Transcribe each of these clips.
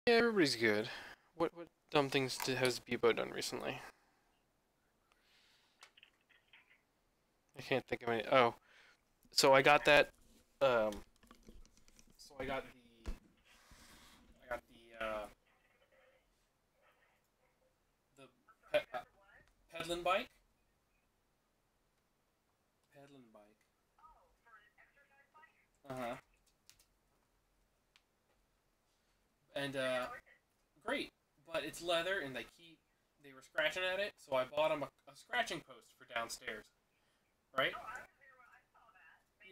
Yeah, everybody's good. What dumb things has Bebo done recently? I can't think of any. Oh, so I got that. Um, so I got the peddling bike. Peddling bike. Uh huh. And great, but it's leather, and they were scratching at it, so I bought them a scratching post for downstairs. Right?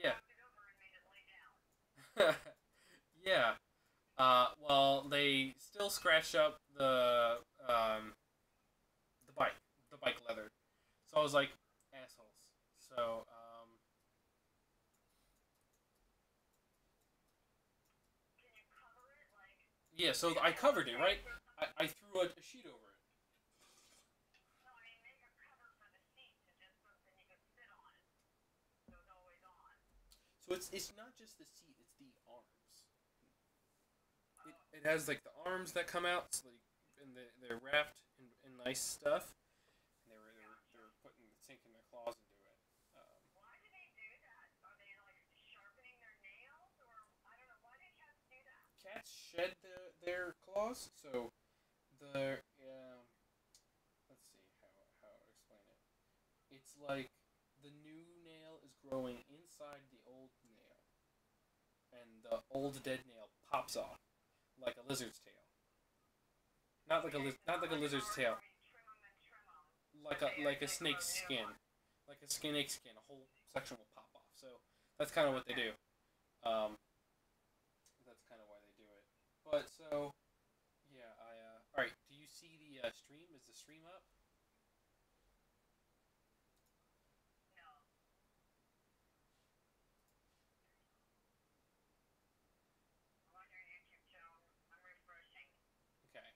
Yeah. Yeah. Well, they still scratched up the bike, the bike leather. So I was like, assholes. So yeah, so I covered it, right? I threw a sheet over it. So it's not just the seat; it's the arms. It has like the arms that come out, so and they're wrapped in nice stuff. And they were putting sinking their claws into it. Cats shed their claws, so the let's see how to explain it. It's like the new nail is growing inside the old nail, and the old dead nail pops off like a lizard's tail. Not like a lizard's tail, like a snake's skin, like a snake's skin. A whole section will pop off. So that's kind of what they do. Um, that's kind of why they do it. But so yeah, I all right. Do you see the stream? Is the stream up? Okay.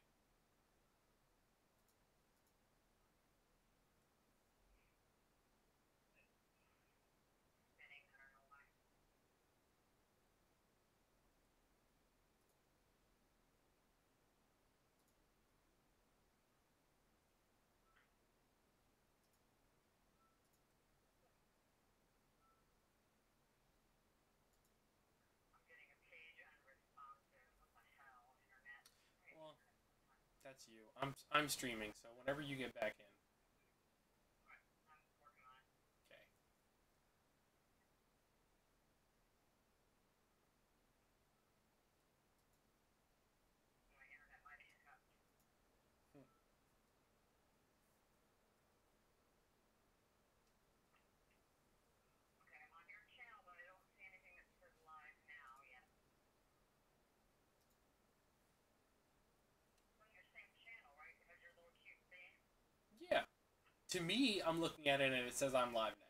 Well, that's you. I'm streaming, so whenever you get back in. Okay. Hmm. Yeah. To me, I'm looking at it and it says I'm live now.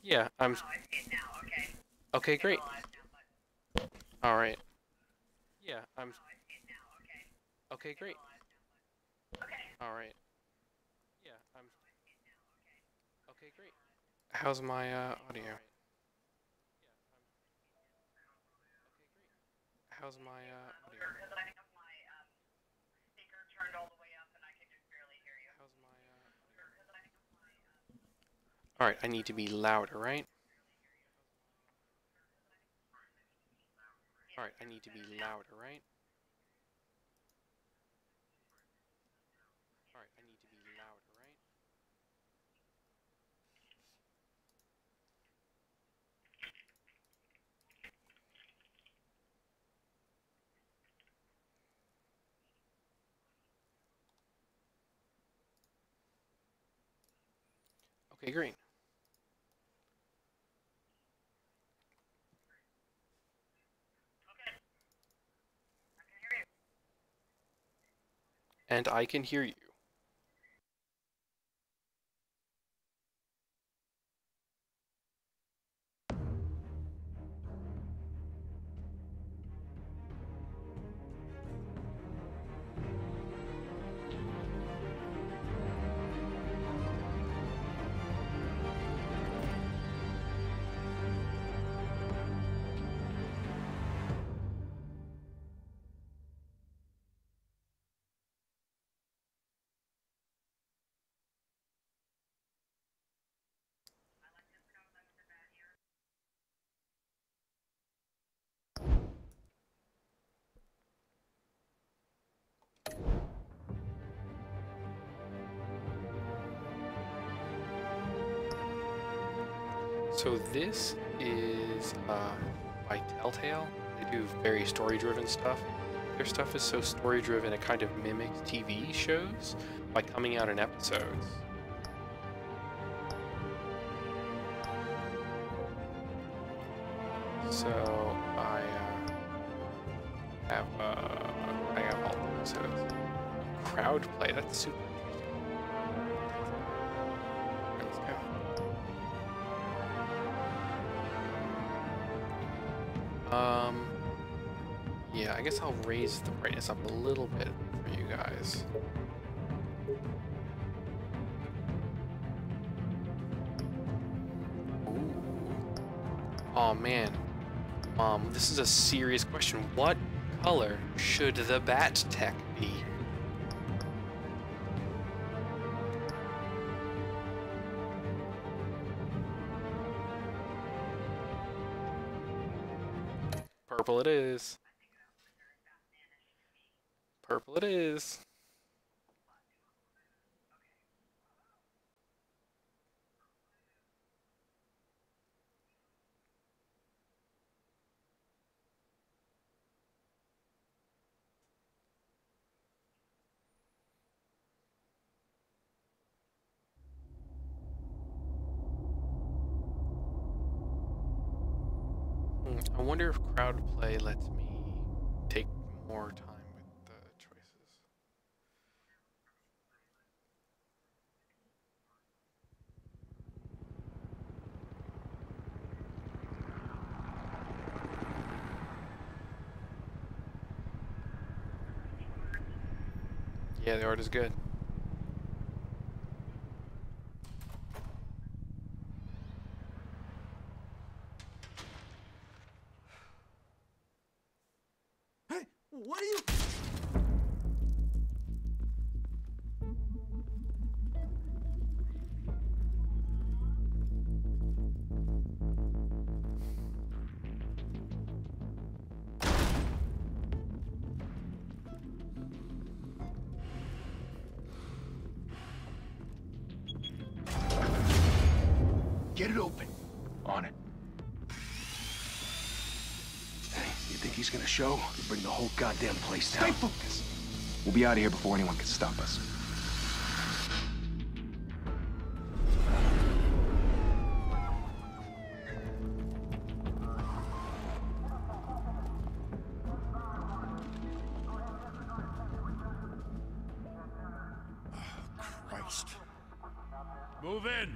Yeah, I'm. Okay, great. All right. Yeah, I'm. Okay, great. All right. Yeah, I'm. Okay, great. How's my audio? How's my audio? How's my audio? All right, I need to be louder, right? All right, I need to be louder, right? All right, I need to be louder, right? Okay, great. And I can hear you. So this is by Telltale. They do very story-driven stuff. Their stuff is so story-driven it kind of mimics TV shows by coming out in episodes. So I have all the episodes. Crowd play, that's super interesting. Let's go. Yeah, I guess I'll raise the brightness up a little bit for you guys. Ooh. Oh man. This is a serious question. What color should the bat tech be? Purple it is. Purple it is. I wonder if crowd play lets me take more time with the choices. Yeah, the art is good. Hey, what are you... Get it open. On it. Hey, you think he's gonna show? He'll bring the whole goddamn place down. Stay focused. We'll be out of here before anyone can stop us. Christ. Move in!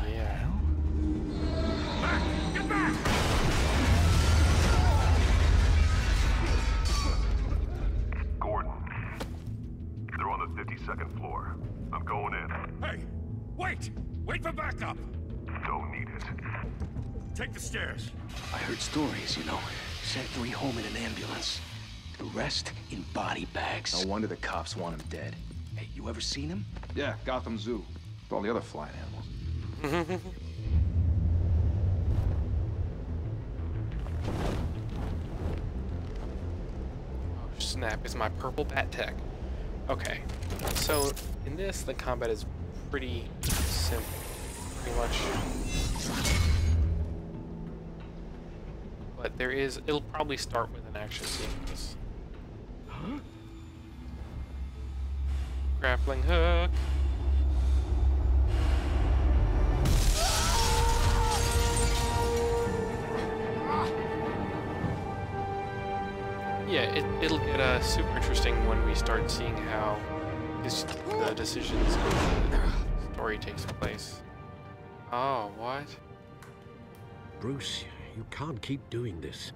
Yeah. Back! Get back! Gordon, they're on the 52nd floor. I'm going in. Hey! Wait! Wait for backup! Don't need it. Take the stairs. I heard stories, you know. Sent 3 home in an ambulance. The rest in body bags. No wonder the cops want him dead. Hey, you ever seen him? Yeah, Gotham Zoo. With all the other flying animals. Oh snap, it's my purple bat tech. Okay, so in this the combat is pretty simple. Pretty much. But there is, it'll probably start with an action sequence. Huh? Grappling hook. Yeah, it'll get super interesting when we start seeing how the decisions in the story takes place. Oh, what? Bruce, you can't keep doing this.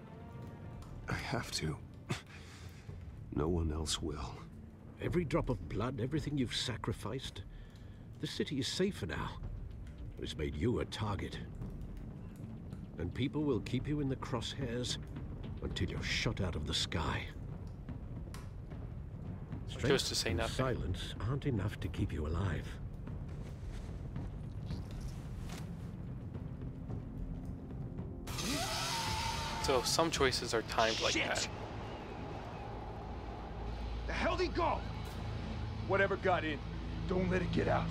I have to. No one else will. Every drop of blood, everything you've sacrificed. The city is safer now. It's made you a target. And people will keep you in the crosshairs until you're shot out of the sky. Chose to say and nothing. silence aren't enough to keep you alive. It's So some choices are timed like Shit. that. The hell'd he go? Whatever got in, don't let it get out.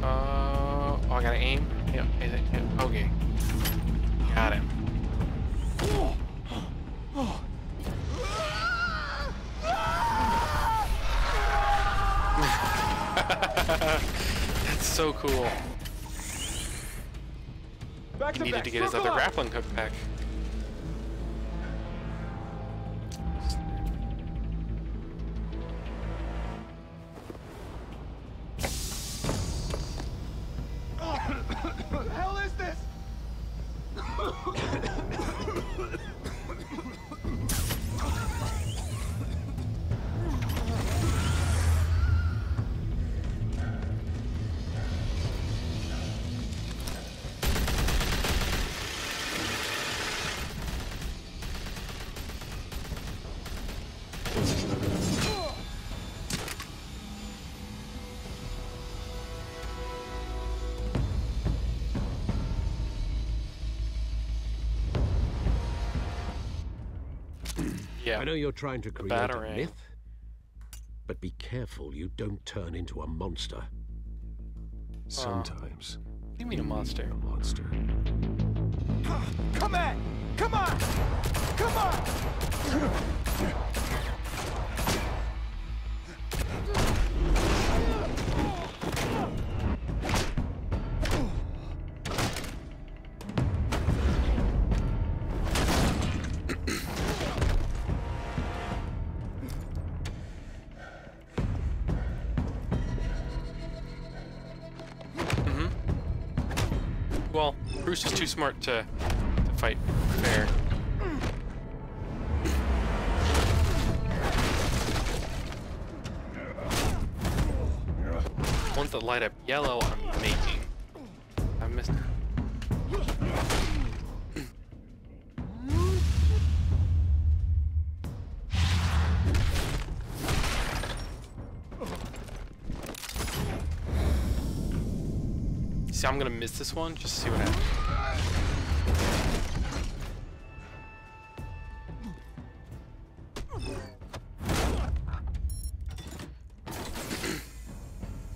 Oh, I gotta aim? Yeah, okay. Got him. That's so cool. Back He needed to get his other grappling hook back. What the hell is this? Yeah. I know you're trying to create a batarang. myth, but be careful you don't turn into a monster. Sometimes. What do you mean a monster? A monster. Come on! Come on! Come on! Well, Bruce is too smart to fight fair. Ones that light up yellow, I'm making. I missed. See, I'm gonna miss this one just to see what happens.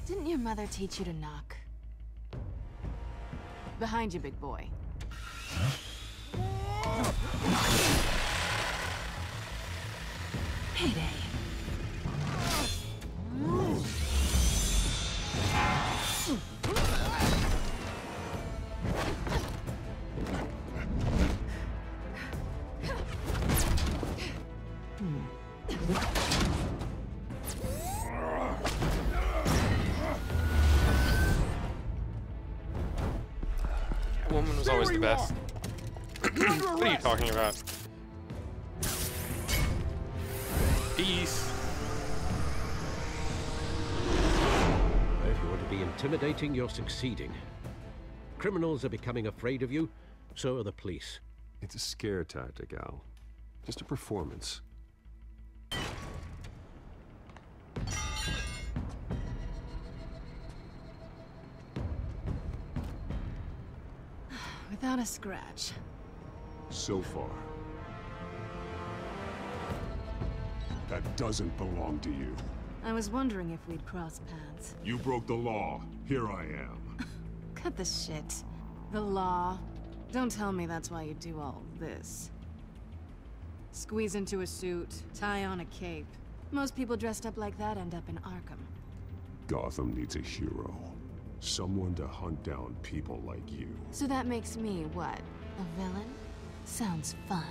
Didn't your mother teach you to knock? Behind you, big boy. Payday. Woman was always the best. What are you talking about? Peace. If you want to be intimidating, you're succeeding. Criminals are becoming afraid of you, so are the police. It's a scare tactic, Al. Just a performance. Without a scratch. So far. That doesn't belong to you. I was wondering if we'd cross paths. You broke the law. Here I am. Cut the shit. The law. Don't tell me that's why you do all this. Squeeze into a suit, tie on a cape. Most people dressed up like that end up in Arkham. Gotham needs a hero. Someone to hunt down people like you. So that makes me, what? A villain? Sounds fun.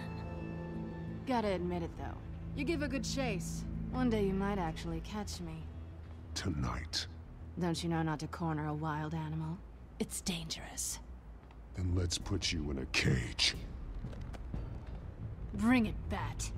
Gotta admit it, though. You give a good chase. One day you might actually catch me. Tonight. Don't you know not to corner a wild animal? It's dangerous. Then let's put you in a cage. Bring it, Bat.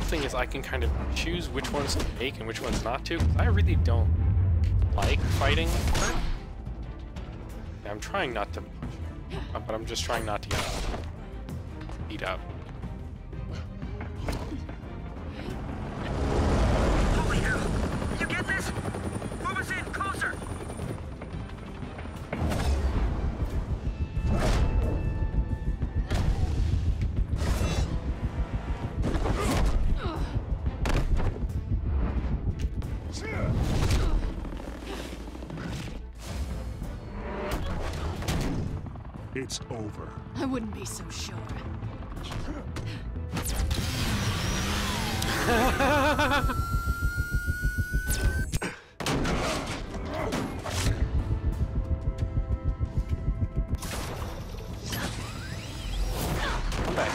Thing is, I can kind of choose which ones to make and which ones not to. 'Cause I really don't like fighting her. Yeah, I'm trying not to punch her, but I'm just trying not to get beat up. Holy hell! You get this? Move us in, closer! It's over. I wouldn't be so sure. Come back.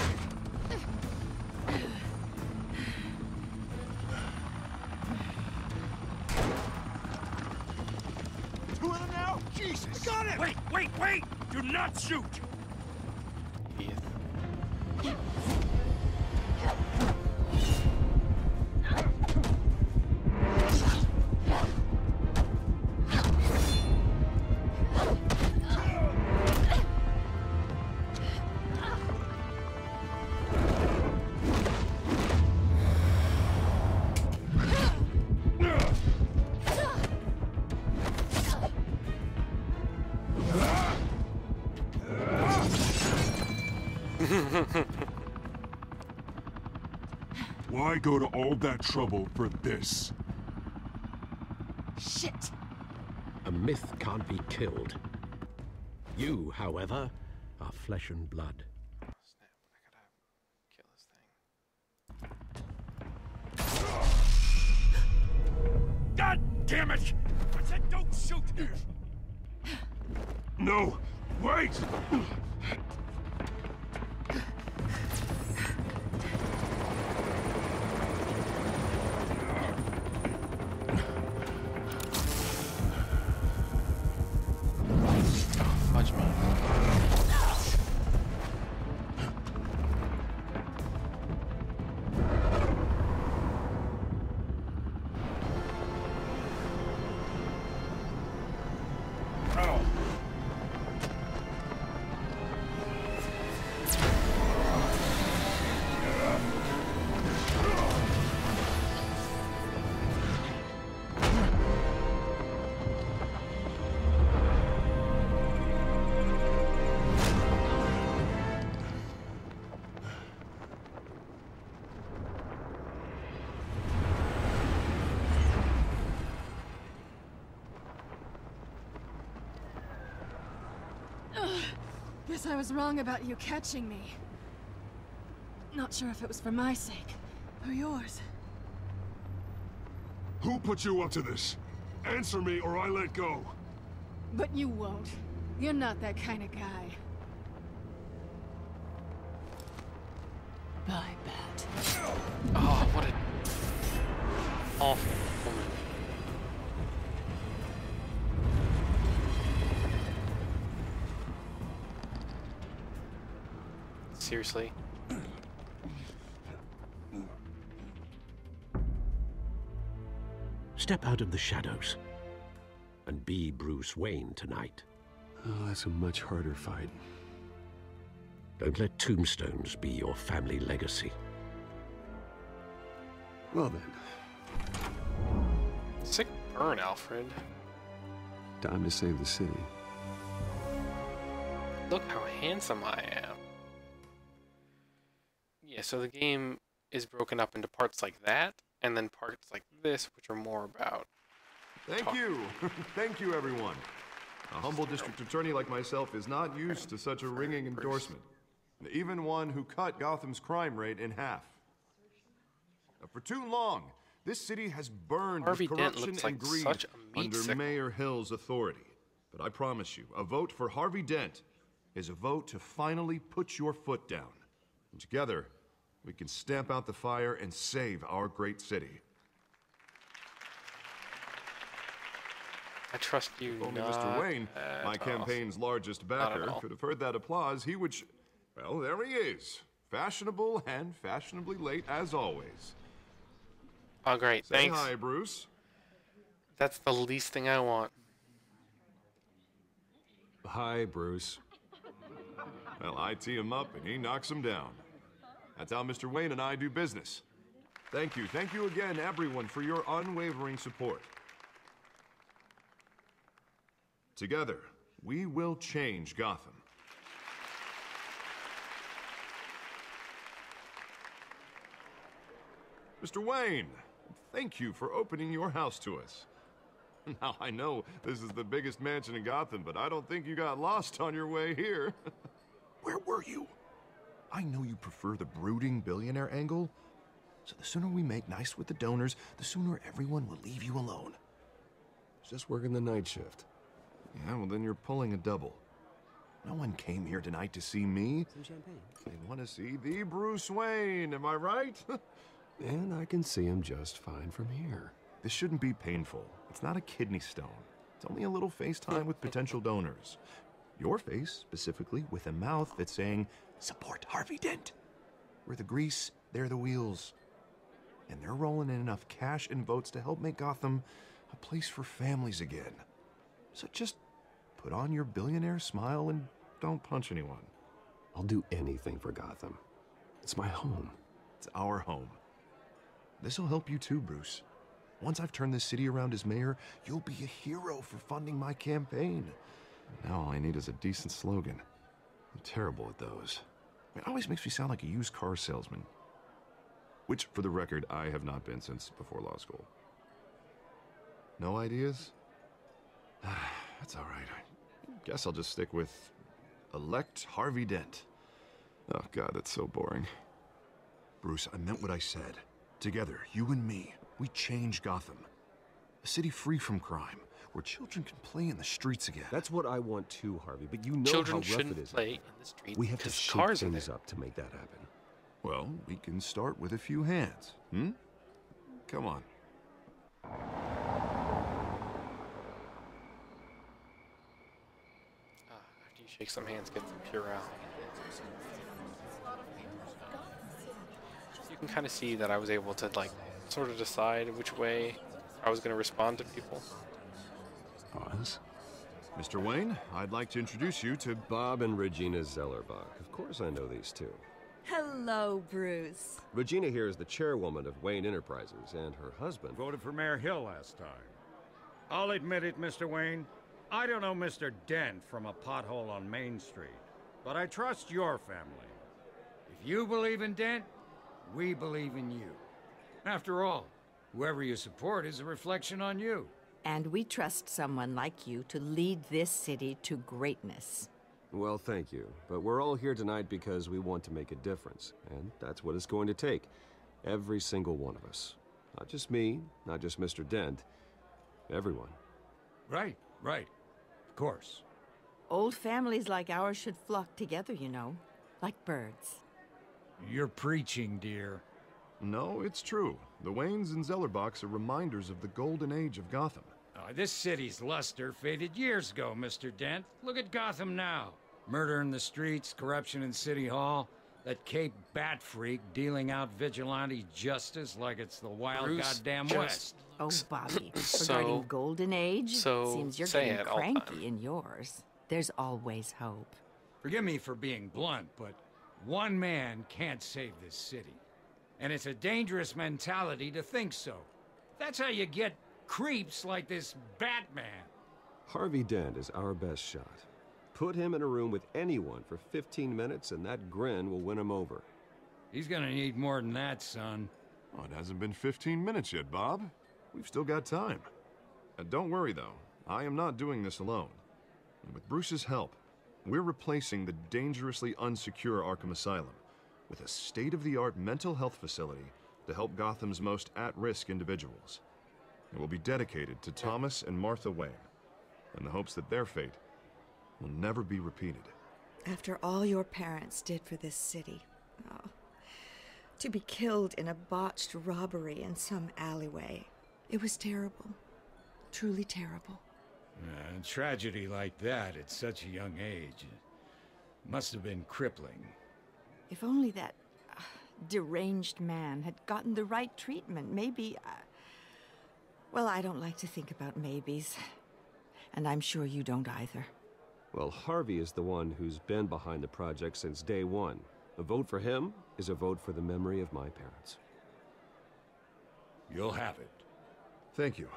Two of them now? Jesus! Got it! Wait, wait, wait! Do not shoot! Idiot. Why go to all that trouble for this? Shit! A myth can't be killed. You, however, are flesh and blood. Oh, snap. I gotta kill this thing. God damn it! I said don't shoot! No! Wait! Fudge me. Guess I was wrong about you catching me. Not sure if it was for my sake or yours. Who put you up to this? Answer me or I let go. But you won't. You're not that kind of guy. Bye, Bat. Oh, what a awful woman. Seriously? Step out of the shadows and be Bruce Wayne tonight. Oh, that's a much harder fight. Don't let tombstones be your family legacy. Well then, Sick burn, Alfred. time to save the city. Look how handsome I am. Yeah, so the game is broken up into parts like that, and then parts like this, which are more about Thank you. Thank you, everyone. A humble district attorney like myself is not used to such a ringing endorsement. Even one who cut Gotham's crime rate in half. For too long, this city has burned Harvey with Dent corruption looks and like greed such a meat under sickle. Mayor Hill's authority. But I promise you, a vote for Harvey Dent is a vote to finally put your foot down. And together, we can stamp out the fire and save our great city. I trust you. If only not Mr. Wayne, at my all. campaign's largest Not at backer, all. could have heard that applause, he would. Well, there he is. Fashionable and fashionably late as always. Oh, great. Say Thanks. hi, Bruce. That's the least thing I want. Hi, Bruce. Well, I tee him up and he knocks him down. That's how Mr. Wayne and I do business. Thank you again, everyone, for your unwavering support. Together, we will change Gotham. Mr. Wayne, thank you for opening your house to us. Now, I know this is the biggest mansion in Gotham, but I don't think you got lost on your way here. Where were you? I know you prefer the brooding billionaire angle, so the sooner we make nice with the donors, the sooner everyone will leave you alone. Just working the night shift. Yeah, well, then you're pulling a double. No one came here tonight to see me. Some champagne. They want to see the Bruce Wayne, am I right? And I can see him just fine from here. This shouldn't be painful. It's not a kidney stone. It's only a little FaceTime with potential donors. Your face, specifically, with a mouth that's saying, support Harvey Dent. We're the grease, they're the wheels. And they're rolling in enough cash and votes to help make Gotham a place for families again. So just put on your billionaire smile and don't punch anyone. I'll do anything for Gotham. It's my home. It's our home. This'll help you too, Bruce. Once I've turned this city around as mayor, you'll be a hero for funding my campaign. Now all I need is a decent slogan. I'm terrible at those. It always makes me sound like a used car salesman. Which, for the record, I have not been since before law school. No ideas? That's all right. I guess I'll just stick with elect Harvey Dent. Oh, God, that's so boring. Bruce, I meant what I said. Together, you and me, we change Gotham. A city free from crime, where children can play in the streets again. That's what I want too, Harvey, but you know Children how rough shouldn't it is. play in the street We have to because shake cars are things there. up to make that happen. Well, we can start with a few hands, Come on. After you shake some hands, get some Purell. You can kind of see that I was able to, like, sort of decide which way I was going to respond to people. Pause. Mr. Wayne, I'd like to introduce you to Bob and Regina Zellerbach. Of course I know these two. Hello, Bruce. Regina here is the chairwoman of Wayne Enterprises, and her husband... Voted for Mayor Hill last time. I'll admit it, Mr. Wayne. I don't know Mr. Dent from a pothole on Main Street, but I trust your family. If you believe in Dent, we believe in you. After all, whoever you support is a reflection on you. And we trust someone like you to lead this city to greatness. Well, thank you. But we're all here tonight because we want to make a difference. And that's what it's going to take. Every single one of us. Not just me, not just Mr. Dent. Everyone. Right. Of course. Old families like ours should flock together, you know, like birds. You're preaching, dear. No, it's true. The Waynes and Zellerbachs are reminders of the golden age of Gotham. This city's luster faded years ago, Mr. Dent. Look at Gotham now. Murder in the streets, corruption in City Hall, that Cape Bat freak dealing out vigilante justice like it's the wild Bruce, goddamn just- West. Oh, Bobby, So- regarding Golden Age, so seems you're say getting it all the cranky time. in yours. There's always hope. Forgive me for being blunt, but one man can't save this city. And it's a dangerous mentality to think so. That's how you get creeps like this Batman. Harvey Dent is our best shot. Put him in a room with anyone for 15 minutes and that grin will win him over. He's gonna need more than that, son. Oh, it hasn't been 15 minutes yet, Bob. We've still got time. Don't worry, though. I am not doing this alone. And with Bruce's help, we're replacing the dangerously unsecure Arkham Asylum with a state-of-the-art mental health facility to help Gotham's most at-risk individuals. It will be dedicated to Thomas and Martha Wayne, in the hopes that their fate will never be repeated. After all your parents did for this city, oh, to be killed in a botched robbery in some alleyway, it was terrible. Truly terrible. A tragedy like that at such a young age must have been crippling. If only that deranged man had gotten the right treatment, maybe... well, I don't like to think about maybes. And I'm sure you don't either. Well, Harvey is the one who's been behind the project since day one. A vote for him is a vote for the memory of my parents. You'll have it. Thank you.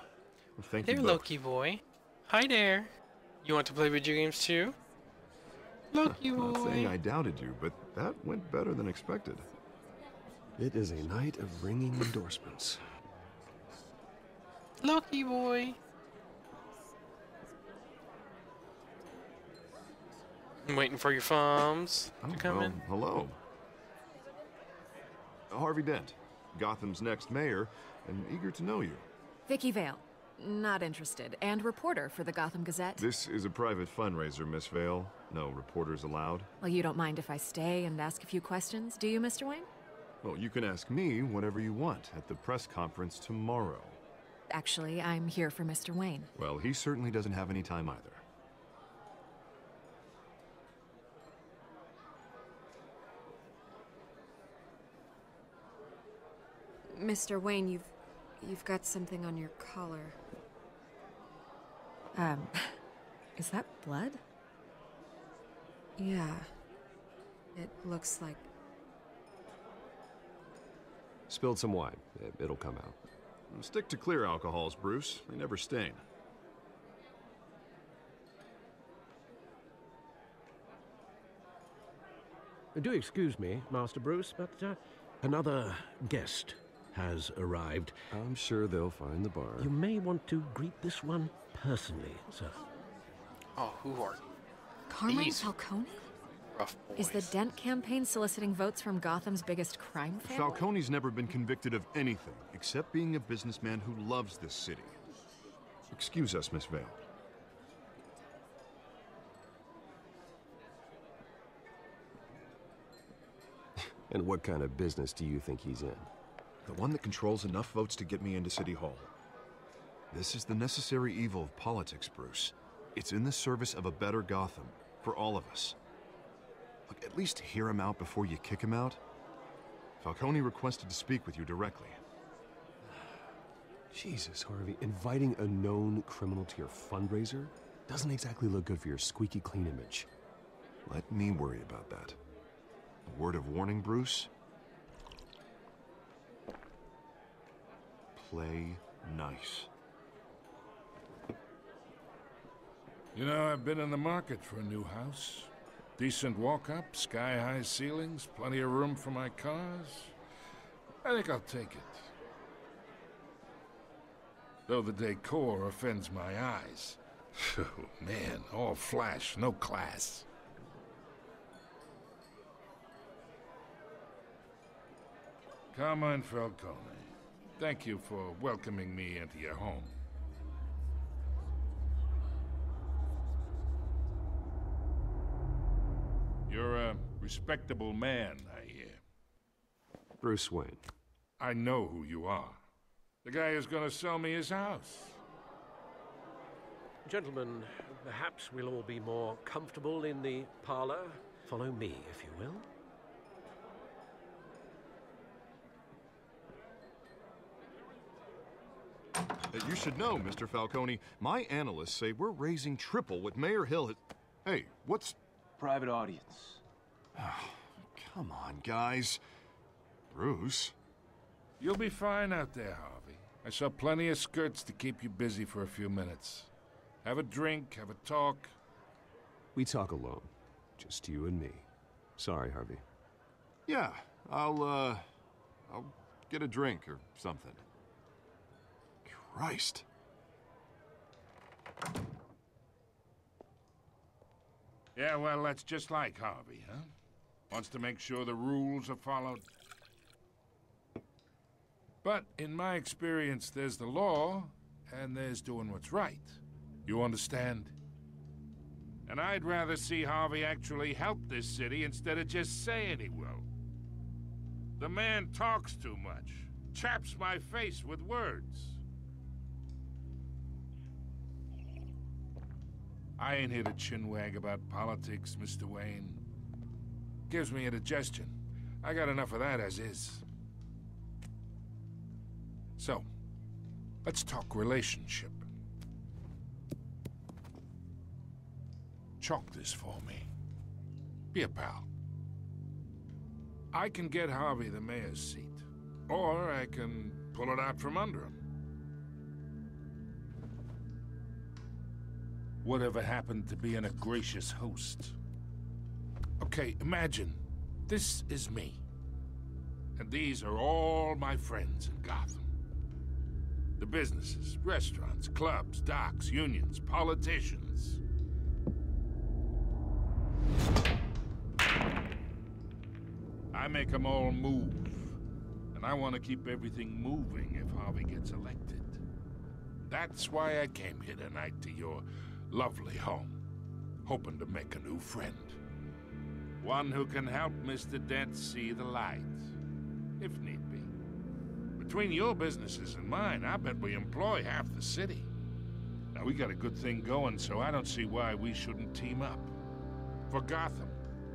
Thank There, you both. Loki boy. Hi there. You want to play video games too? Loki boy. Not saying I doubted you, but that went better than expected. It is a night of ringing endorsements. Loki boy. I'm waiting for your thumbs to come in. Hello. Harvey Dent, Gotham's next mayor, and eager to know you. Vicky Vale. Not interested. And reporter for the Gotham Gazette. This is a private fundraiser, Miss Vale. No reporters allowed. Well, you don't mind if I stay and ask a few questions, do you, Mr. Wayne? Well, you can ask me whatever you want at the press conference tomorrow. Actually, I'm here for Mr. Wayne. Well, he certainly doesn't have any time either. Mr. Wayne, you've got something on your collar. Is that blood? Yeah. It looks like... Spilled some wine. It'll come out. Stick to clear alcohols, Bruce. They never stain. Do excuse me, Master Bruce, but another guest has arrived. I'm sure they'll find the bar. You may want to greet this one personally, sir. Oh, who are Carmine these Falcone? rough boys? Is the Dent campaign soliciting votes from Gotham's biggest crime family? Falcone's never been convicted of anything except being a businessman who loves this city. Excuse us, Miss Vale. And what kind of business do you think he's in? The one that controls enough votes to get me into City Hall. This is the necessary evil of politics, Bruce. It's in the service of a better Gotham, for all of us. Look, at least hear him out before you kick him out. Falcone requested to speak with you directly. Jesus, Harvey, inviting a known criminal to your fundraiser doesn't exactly look good for your squeaky clean image. Let me worry about that. A word of warning, Bruce? Play nice. You know, I've been in the market for a new house. Decent walk-up, sky-high ceilings, plenty of room for my cars. I think I'll take it. Though the decor offends my eyes. Oh, man, all flash, no class. Carmine Falcone, thank you for welcoming me into your home. You're a respectable man, I hear. Bruce Wayne. I know who you are. The guy who's gonna sell me his house. Gentlemen, perhaps we'll all be more comfortable in the parlor. Follow me, if you will. You should know, Mr. Falcone, my analysts say we're raising triple what Mayor Hill has... Hey, what's... Private audience. Oh, come on, guys. Bruce? You'll be fine out there, Harvey. I saw plenty of skirts to keep you busy for a few minutes. Have a drink, have a talk. We talk alone. Just you and me. Sorry, Harvey. Yeah, I'll get a drink or something. Christ. Yeah, well, that's just like Harvey, huh? Wants to make sure the rules are followed. But in my experience, there's the law, and there's doing what's right. You understand? And I'd rather see Harvey actually help this city instead of just saying he will. The man talks too much, chaps my face with words. I ain't here to chinwag about politics, Mr. Wayne. Gives me indigestion. I got enough of that as is. So, let's talk relationship. Chalk this for me. Be a pal. I can get Harvey the mayor's seat, or I can pull it out from under him. Whatever happened to being a gracious host? Okay, imagine this is me, and these are all my friends in Gotham. The businesses, restaurants, clubs, docks, unions, politicians. I make them all move. And I want to keep everything moving if Harvey gets elected. That's why I came here tonight to your lovely home, hoping to make a new friend. One who can help Mr. Dent see the light, if need be. Between your businesses and mine, I bet we employ half the city. Now, we got a good thing going, so I don't see why we shouldn't team up. For Gotham,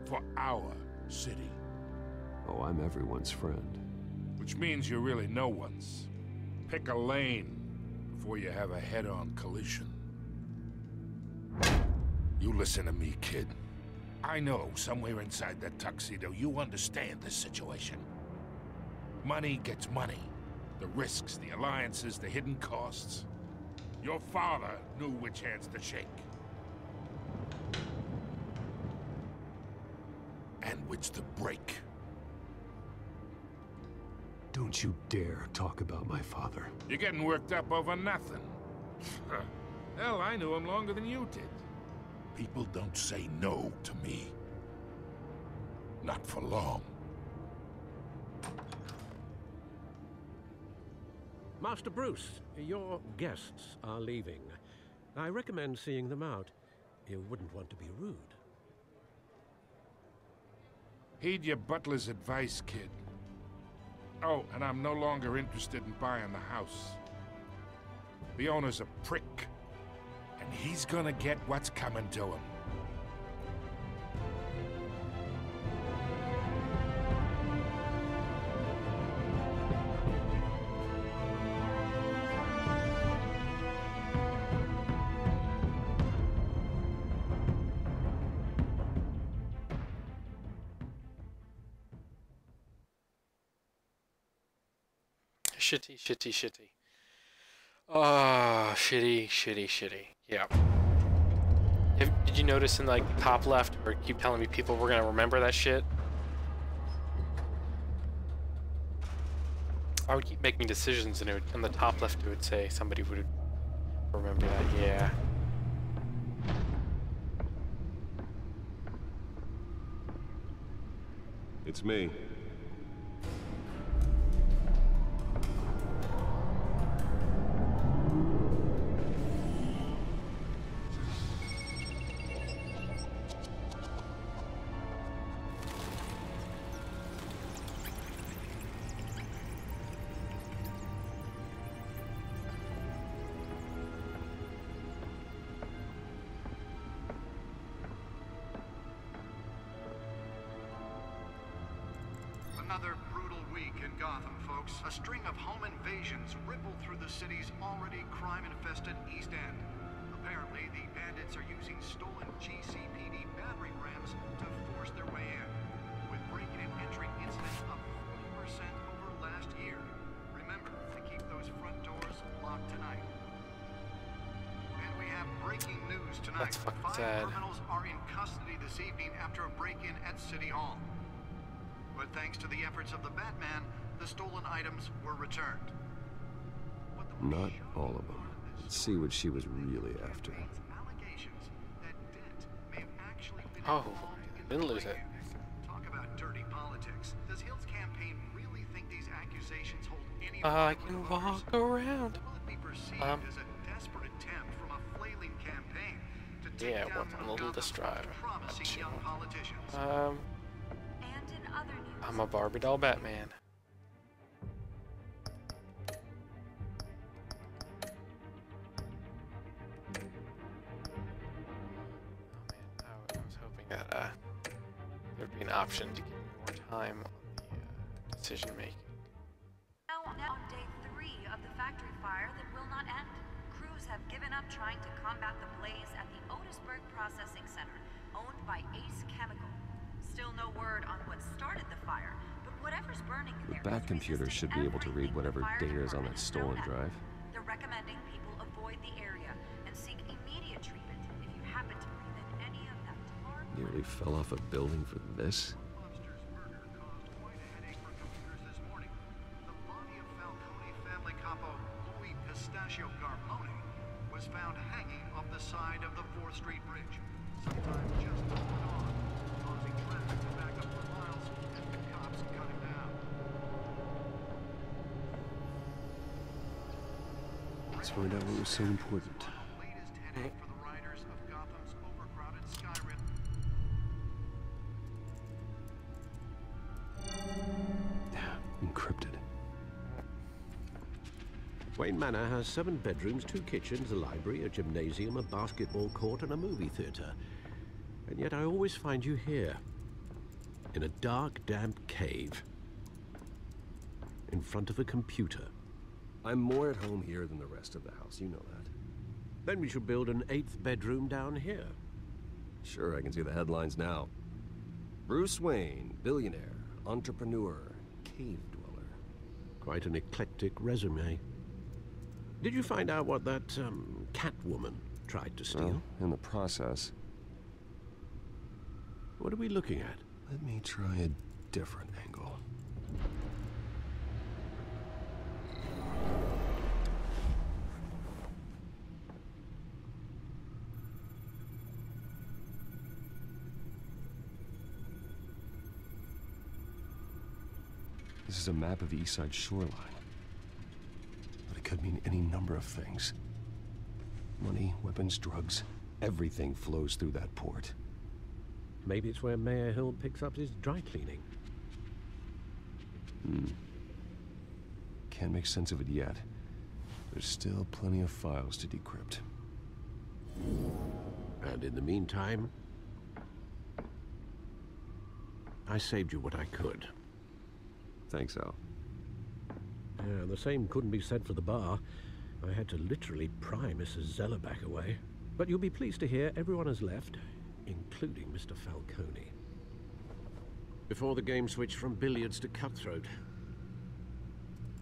for our city. Oh, I'm everyone's friend. Which means you're really no one's. Pick a lane before you have a head-on collision. You listen to me, kid. I know somewhere inside that tuxedo you understand this situation. Money gets money. The risks, the alliances, the hidden costs. Your father knew which hands to shake. And which to break. Don't you dare talk about my father. You're getting worked up over nothing. Hell, I knew him longer than you did. People don't say no to me. Not for long. Master Bruce, your guests are leaving. I recommend seeing them out. You wouldn't want to be rude. Heed your butler's advice, kid. Oh, and I'm no longer interested in buying the house. The owner's a prick, and he's gonna get what's coming to him. Shitty. Oh, shitty. Yeah. Did you notice in like the top left, or keep telling me people were gonna remember that shit? I would keep making decisions, and it would, on the top left it would say somebody would remember that. Yeah. It's me. Another brutal week in Gotham, folks. A string of home invasions rippled through the city's already crime-infested East End. Apparently, the bandits are using stolen GCPD battering rams to force their way in, with break-in and entry incidents up 40% over last year. Remember to keep those front doors locked tonight. And we have breaking news tonight. That's fucking 5 sad. criminals are in custody this evening after a break-in at City Hall. But thanks to the efforts of the Batman, the stolen items were returned. Not all of them. Let's see what she was really after. Allegations that Dent may have actually Oh, I didn't lose it. Talk about dirty politics. Does Hill's campaign really think these accusations hold any I can walk around. Will it be perceived as a desperate attempt from a flailing campaign to take Yeah, down what's one a of little Gotham's distracting. most promising young politicians? And in other news, I'm a Barbie doll Batman. I was hoping that there'd be an option to give me more time on the decision making. now on day 3 of the factory fire that will not end. Crews have given up trying to combat the blaze at the Otisburg Processing Center, owned by Ace Chemical. Still no word on what started the fire, but whatever's burning in there. Bat computers should be able to read whatever data is on that stolen drive. They're recommending people avoid the area and seek immediate treatment if you happen to breathe in any of that tar. Nearly fell off a building for this. Lobster's murder caused quite a headache for computers this morning. The body of Falcone family capo Louis Pistachio Garmoni was found hanging off the side of the 4th Street Bridge, sometime just before dawn, causing traffic to back up for miles as the cops cut him down. Let's find out what was so important. The latest headache for the riders of Gotham's overcrowded Skyrim. Encrypted. Wayne Manor has 7 bedrooms, 2 kitchens, a library, a gymnasium, a basketball court, and a movie theater. And yet I always find you here, in a dark, damp cave, in front of a computer. I'm more at home here than the rest of the house, you know that. Then we should build an 8th bedroom down here. Sure, I can see the headlines now. Bruce Wayne, billionaire, entrepreneur, cave dweller. Quite an eclectic resume. Did you find out what that, Catwoman tried to steal? Well, in the process. What are we looking at? Let me try a different angle. This is a map of the East Side shoreline. But it could mean any number of things. Money, weapons, drugs, everything flows through that port. Maybe it's where Mayor Hill picks up his dry cleaning. Can't make sense of it yet. There's still plenty of files to decrypt. And in the meantime, I saved you what I could. Thanks, Al. Yeah, the same couldn't be said for the bar. I had to literally pry Mrs. Zellerback away. But you'll be pleased to hear everyone has left, including Mr. Falcone. Before the game switched from billiards to cutthroat.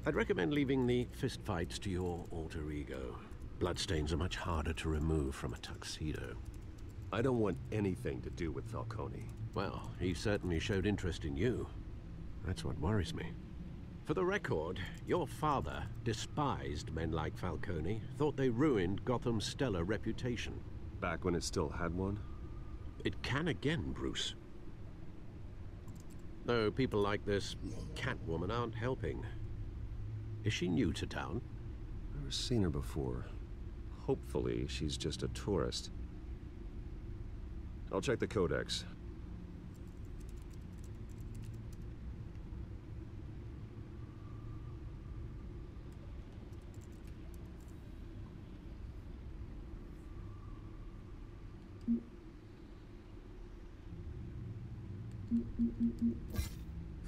I'd recommend leaving the fistfights to your alter ego. Bloodstains are much harder to remove from a tuxedo. I don't want anything to do with Falcone. Well, he certainly showed interest in you. That's what worries me. For the record, your father despised men like Falcone, thought they ruined Gotham's stellar reputation. Back when it still had one? It can again, Bruce. Though people like this Catwoman aren't helping. Is she new to town? Never seen her before. Hopefully, she's just a tourist. I'll check the codex.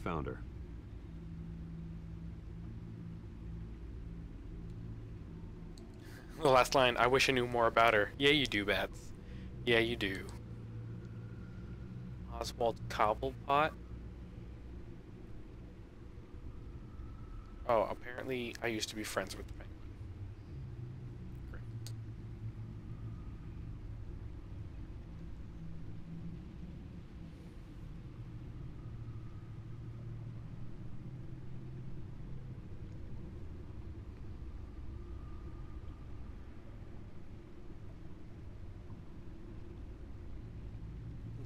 Found her. The last line, I wish I knew more about her. Yeah, you do, Bats. Yeah, you do. Oswald Cobblepot? Oh, apparently I used to be friends with the Penguin. Great.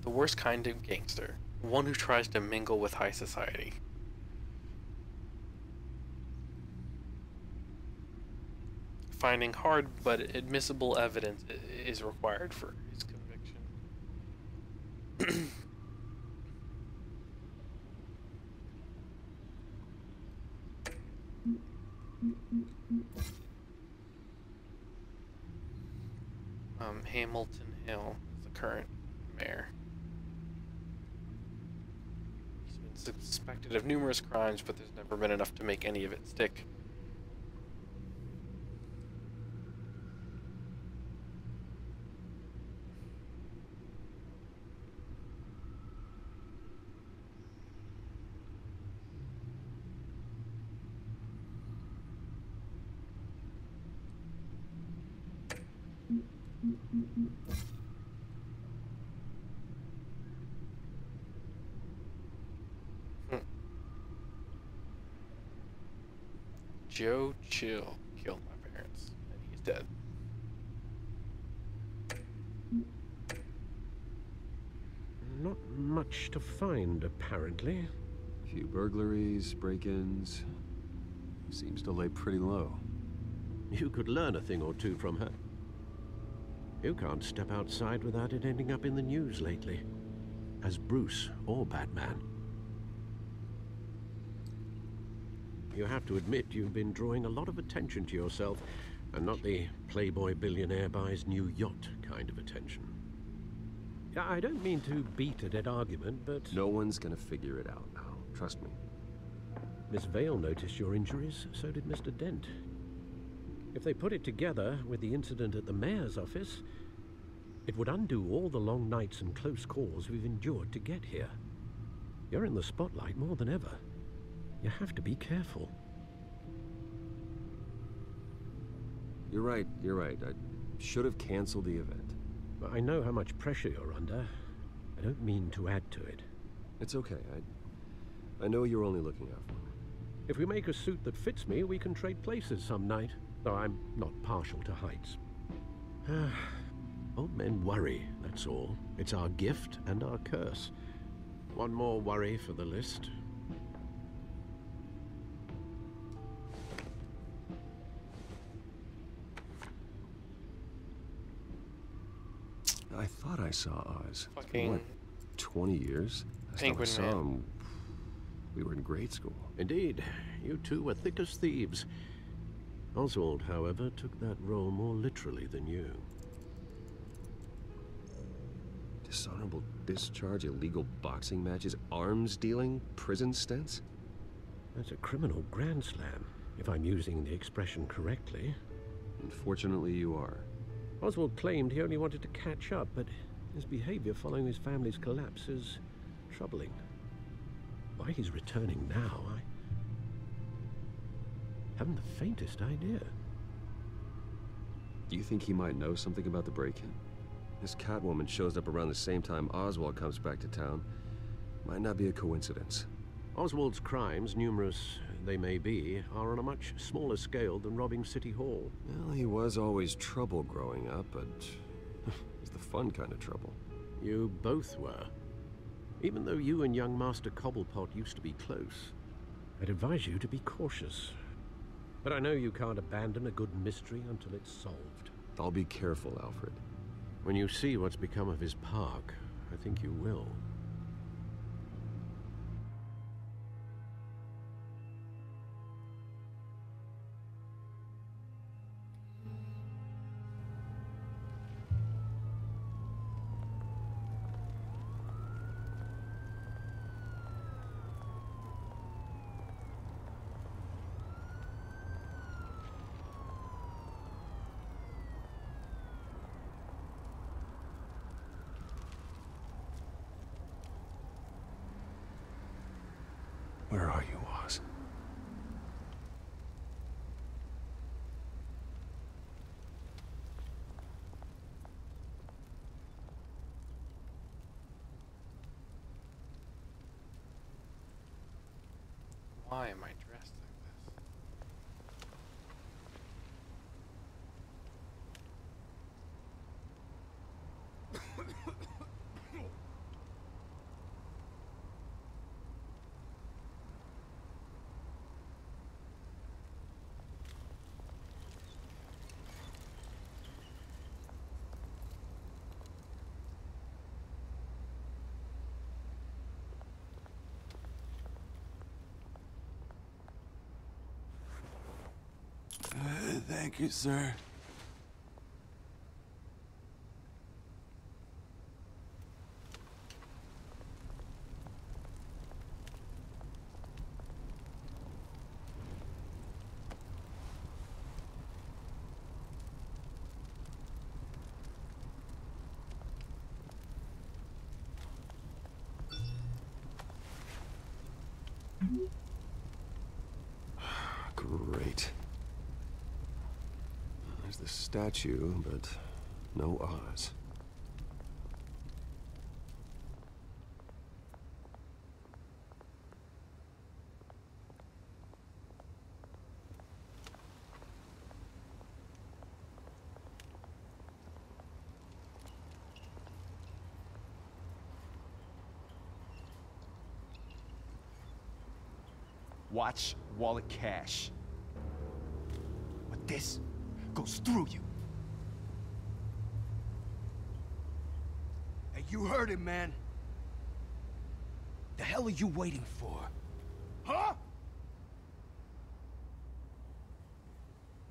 The worst kind of gangster. One who tries to mingle with high society. Finding hard but admissible evidence is required for his conviction. Hamilton Hill is the current mayor. He's been suspected of numerous crimes, but there's never been enough to make any of it stick. Joe Chill killed my parents, and he's dead. Not much to find, apparently. Few burglaries, break-ins. Seems to lay pretty low. You could learn a thing or two from her. You can't step outside without it ending up in the news lately. As Bruce or Batman. You have to admit you've been drawing a lot of attention to yourself, and not the playboy billionaire buys new yacht kind of attention. Yeah, I don't mean to beat a dead argument, but... No one's gonna figure it out now. Trust me. Miss Vale noticed your injuries, so did Mr. Dent. If they put it together with the incident at the mayor's office, it would undo all the long nights and close calls we've endured to get here. You're in the spotlight more than ever. You have to be careful. You're right. I should have canceled the event. I know how much pressure you're under. I don't mean to add to it. It's okay. I know you're only looking out for me. If we make a suit that fits me, we can trade places some night. Though I'm not partial to heights. Old men worry, that's all. It's our gift and our curse. One more worry for the list. I thought I saw Oz. Fucking what, 20 years? Last time I saw him, we were in grade school. Indeed. You two were thick as thieves. Oswald, however, took that role more literally than you. Dishonorable discharge, illegal boxing matches, arms dealing, prison stints? That's a criminal grand slam, if I'm using the expression correctly. Unfortunately, you are. Oswald claimed he only wanted to catch up, but his behavior following his family's collapse is troubling. Why he's returning now, I haven't the faintest idea. Do you think he might know something about the break-in? This Catwoman shows up around the same time Oswald comes back to town. Might not be a coincidence. Oswald's crimes, numerous they may be, are on a much smaller scale than robbing City Hall. Well, he was always trouble growing up, but it's the fun kind of trouble. You both were. Even though you and young Master Cobblepot used to be close, I'd advise you to be cautious. But I know you can't abandon a good mystery until it's solved. I'll be careful, Alfred. When you see what's become of his park, I think you will. Where are you, Oz? Why am I dressed like this? Thank you, sir. Great. There's the statue, but no Oz. Watch wallet cash. But this goes through you. Hey, you heard it, man. The hell are you waiting for? Huh?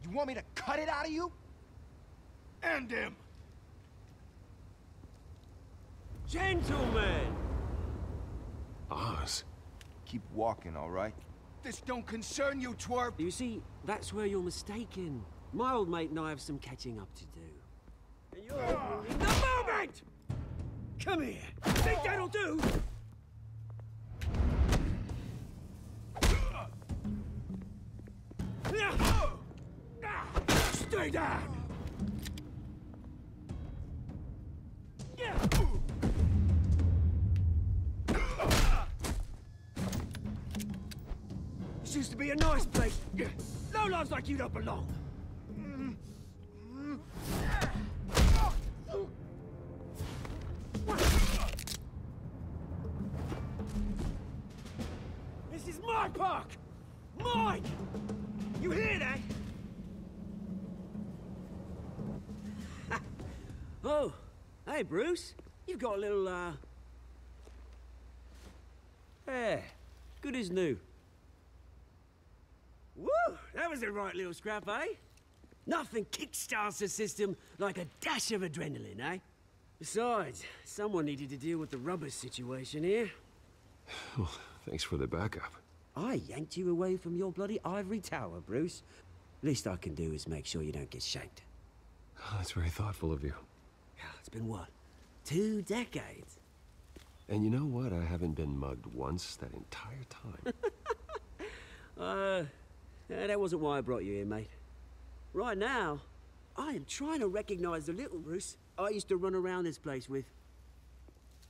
You want me to cut it out of you? End him! Gentlemen! Oz? Keep walking, all right? This don't concern you, twerp! You see, that's where you're mistaken. My old mate and I have some catching up to do. And you're ruining the moment! Come here! Think that'll do? Stay down! This used to be a nice place. No lives like you don't belong. This is my park! Mine! You hear that? Oh, hey, Bruce. You've got a little, hair. Good as new. Woo! That was a right little scrap, eh? Nothing kickstarts the system like a dash of adrenaline, eh? Besides, someone needed to deal with the rubber situation here. Well, thanks for the backup. I yanked you away from your bloody ivory tower, Bruce. Least I can do is make sure you don't get shanked. Oh, that's very thoughtful of you. It's been what? 2 decades? And you know what? I haven't been mugged once that entire time. That wasn't why I brought you here, mate. Right now, I am trying to recognize the little Bruce I used to run around this place with.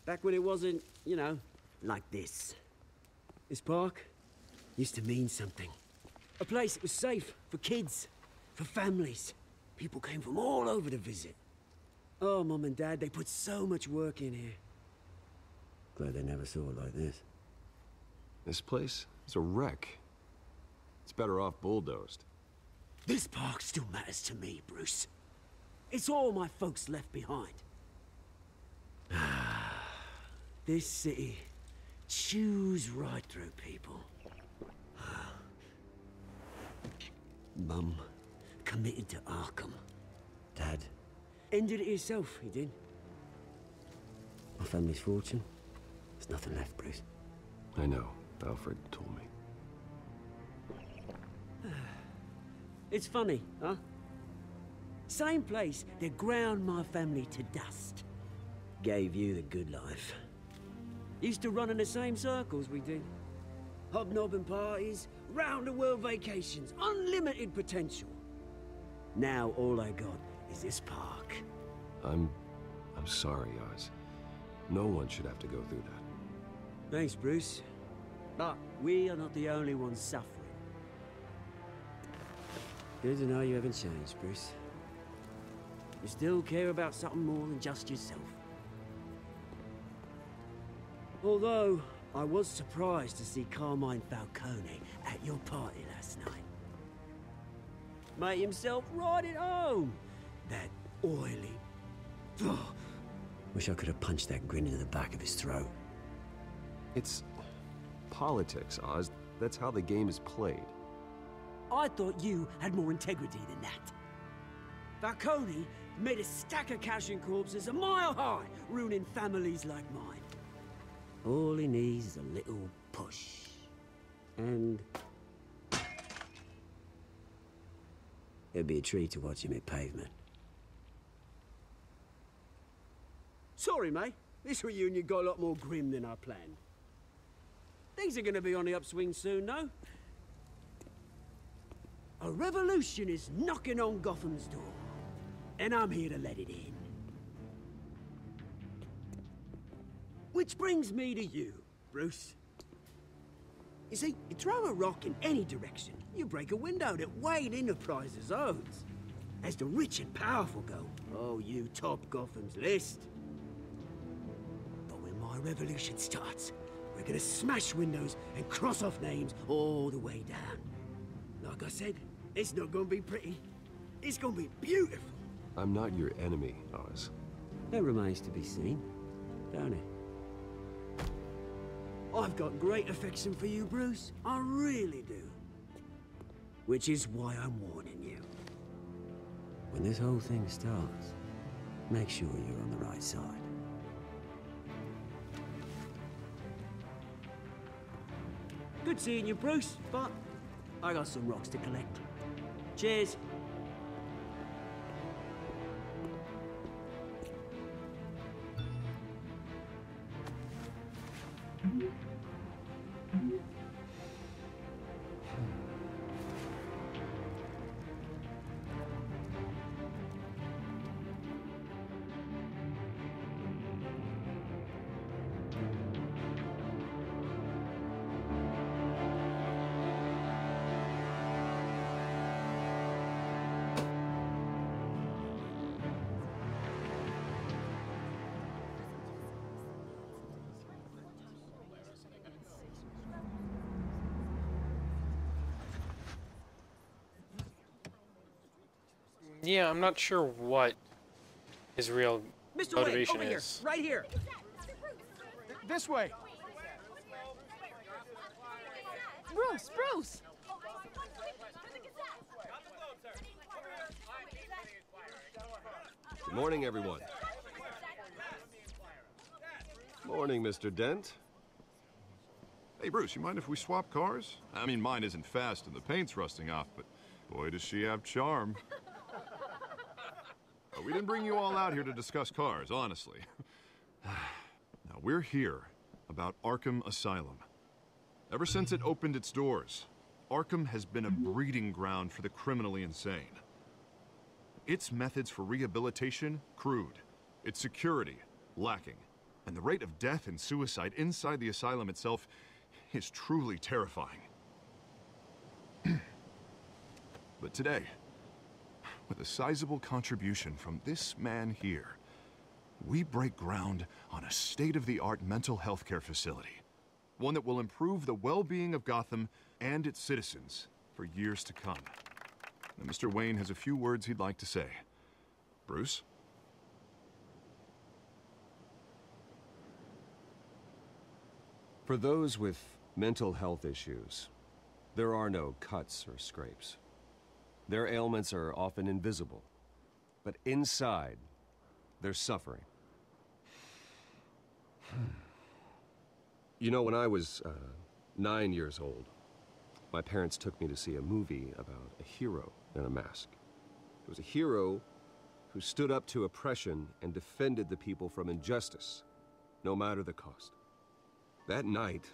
Back when it wasn't, you know, like this. This park used to mean something. A place that was safe for kids, for families. People came from all over to visit. Oh, Mum and Dad, they put so much work in here. Glad they never saw it like this. This place is a wreck. It's better off bulldozed. This park still matters to me, Bruce. It's all my folks left behind. This city chews right through people. Mum committed to Arkham. Dad ended it himself, he did. My family's fortune, there's nothing left, Bruce. I know. Alfred told me. It's funny, huh? Same place that ground my family to dust. Gave you the good life. Used to run in the same circles we did. Hobnobbing parties, round-the-world vacations, unlimited potential. Now all I got is this park. I'm sorry, Oz. No one should have to go through that. Thanks, Bruce. But we are not the only ones suffering. Good to know you haven't changed, Bruce. You still care about something more than just yourself. Although, I was surprised to see Carmine Falcone at your party last night. Made himself right at home. That oily... Ugh. Wish I could have punched that grin into the back of his throat. It's politics, Oz. That's how the game is played. I thought you had more integrity than that. Falcone made a stack of cash and corpses a mile high, ruining families like mine. All he needs is a little push. And... it'd be a treat to watch him hit pavement. Sorry, mate. This reunion got a lot more grim than I planned. Things are gonna be on the upswing soon, though. A revolution is knocking on Gotham's door, and I'm here to let it in. Which brings me to you, Bruce. You see, you throw a rock in any direction, you break a window that Wayne Enterprises owns. As the rich and powerful go, oh, you top Gotham's list. But when my revolution starts, we're gonna smash windows and cross off names all the way down. Like I said, it's not gonna be pretty. It's gonna be beautiful. I'm not your enemy, Oz. That remains to be seen, don't it? I've got great affection for you, Bruce. I really do. Which is why I'm warning you. When this whole thing starts, make sure you're on the right side. Good seeing you, Bruce, but I got some rocks to collect. Cheers. Yeah, I'm not sure what his real Mr. motivation Wayne, over is. here, right here. This way. Bruce, Bruce! Good morning, everyone. Morning, Mr. Dent. Hey, Bruce, you mind if we swap cars? I mean, mine isn't fast and the paint's rusting off, but boy, does she have charm. We didn't bring you all out here to discuss cars, honestly. Now, we're here about Arkham Asylum. Ever since it opened its doors, Arkham has been a breeding ground for the criminally insane. Its methods for rehabilitation, crude. Its security, lacking. And the rate of death and suicide inside the asylum itself is truly terrifying. But today, with a sizable contribution from this man here, we break ground on a state-of-the-art mental health care facility. One that will improve the well-being of Gotham and its citizens for years to come. Now, Mr. Wayne has a few words he'd like to say. Bruce? For those with mental health issues, there are no cuts or scrapes. Their ailments are often invisible, but inside, they're suffering. You know, when I was 9 years old, my parents took me to see a movie about a hero in a mask. It was a hero who stood up to oppression and defended the people from injustice, no matter the cost. That night,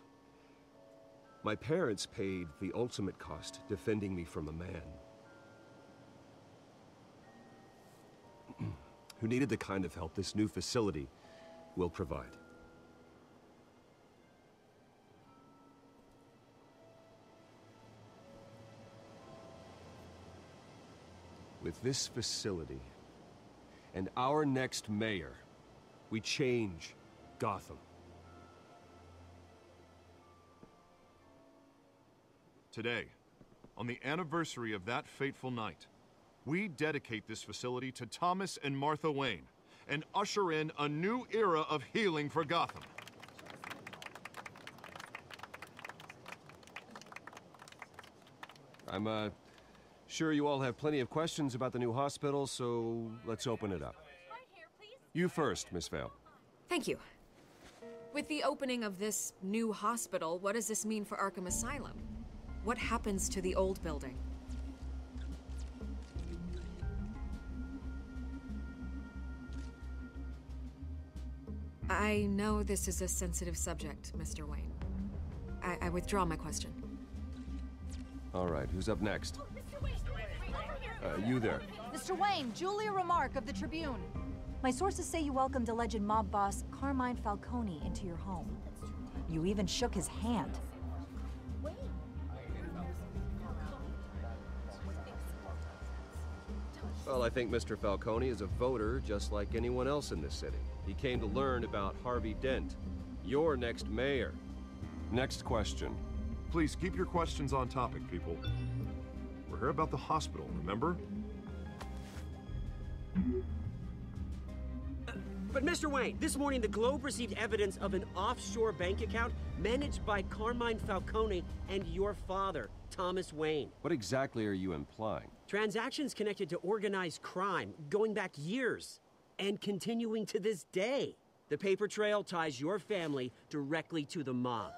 my parents paid the ultimate cost defending me from a man who needed the kind of help this new facility will provide. With this facility and our next mayor, we change Gotham. Today, on the anniversary of that fateful night, we dedicate this facility to Thomas and Martha Wayne and usher in a new era of healing for Gotham. I'm Sure, you all have plenty of questions about the new hospital, so let's open it up. You first, Miss Vale. Thank you. With the opening of this new hospital, what does this mean for Arkham Asylum? What happens to the old building? I know this is a sensitive subject, Mr. Wayne. I withdraw my question. All right, who's up next? You there. Mr. Wayne, Julia Remark of the Tribune. My sources say you welcomed alleged mob boss Carmine Falcone into your home. You even shook his hand. Well, I think Mr. Falcone is a voter just like anyone else in this city. He came to learn about Harvey Dent, your next mayor. Next question. Please keep your questions on topic, people. We're here about the hospital, remember? But Mr. Wayne, this morning the Globe received evidence of an offshore bank account managed by Carmine Falcone and your father, Thomas Wayne. What exactly are you implying? Transactions connected to organized crime, going back years, and continuing to this day. The paper trail ties your family directly to the mob.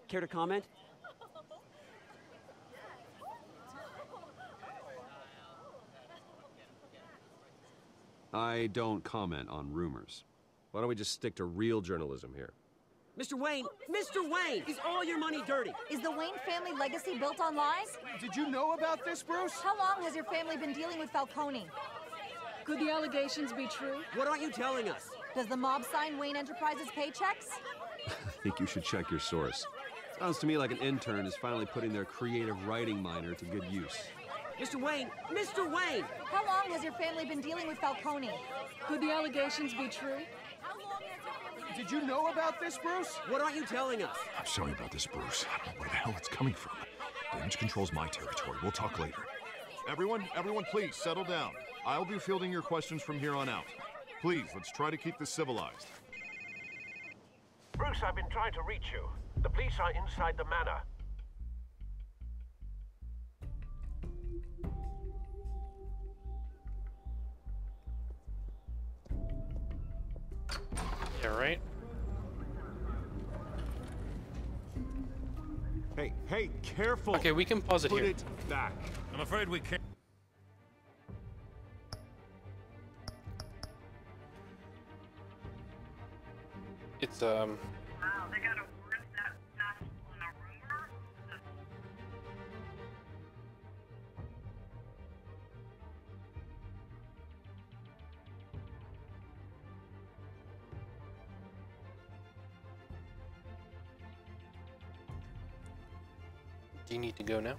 Care to comment? I don't comment on rumors. Why don't we just stick to real journalism here? Mr. Wayne! Mr. Wayne! Is all your money dirty? Is the Wayne family legacy built on lies? Did you know about this, Bruce? How long has your family been dealing with Falcone? Could the allegations be true? What aren't you telling us? Does the mob sign Wayne Enterprises paychecks? I think you should check your source. Sounds to me like an intern is finally putting their creative writing minor to good use. Mr. Wayne! Mr. Wayne! How long has your family been dealing with Falcone? Could the allegations be true? Did you know about this, Bruce? What aren't you telling us? I'm sorry about this, Bruce. I don't know where the hell it's coming from. Damage control's my territory. We'll talk later. Everyone, please, settle down. I'll be fielding your questions from here on out. Please, let's try to keep this civilized. Bruce, I've been trying to reach you. The police are inside the manor. Yeah, right? Hey, careful! Okay, we can pause it here. Put it back. I'm afraid we can't. It's, Wow, they got a word that passed on a rumor? Do you need to go now?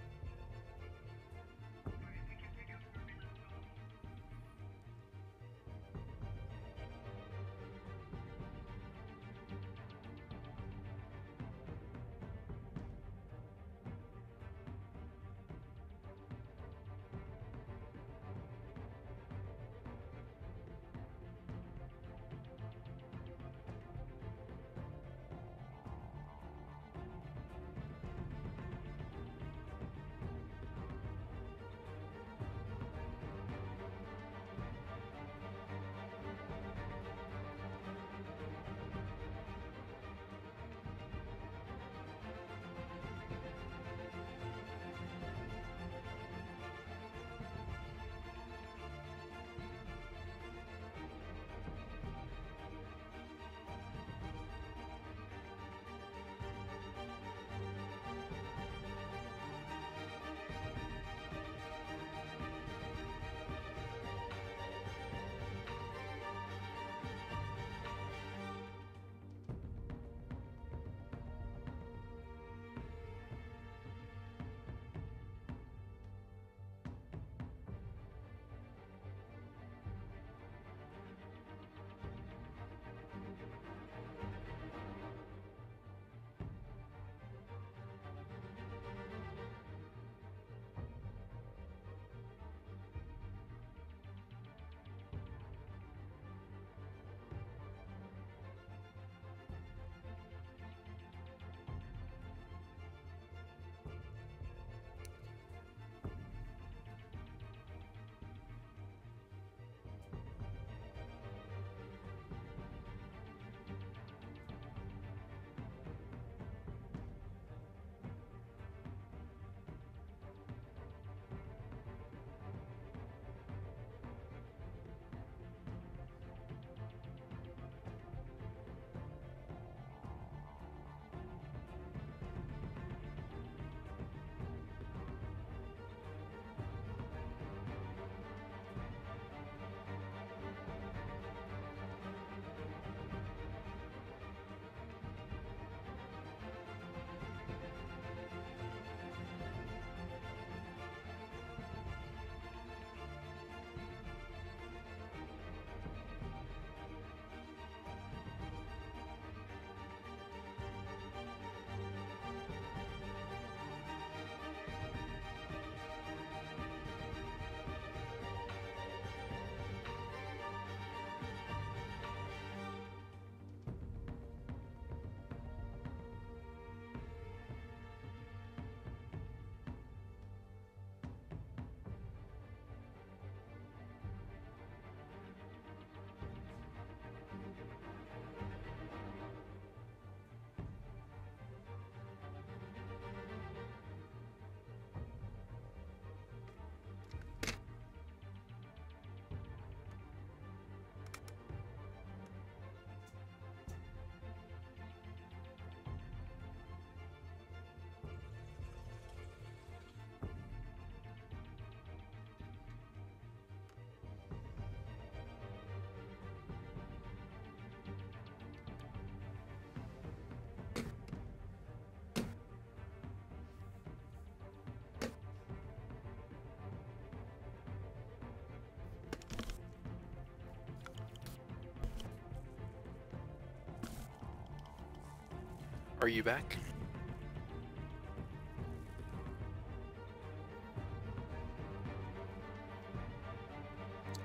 Are you back?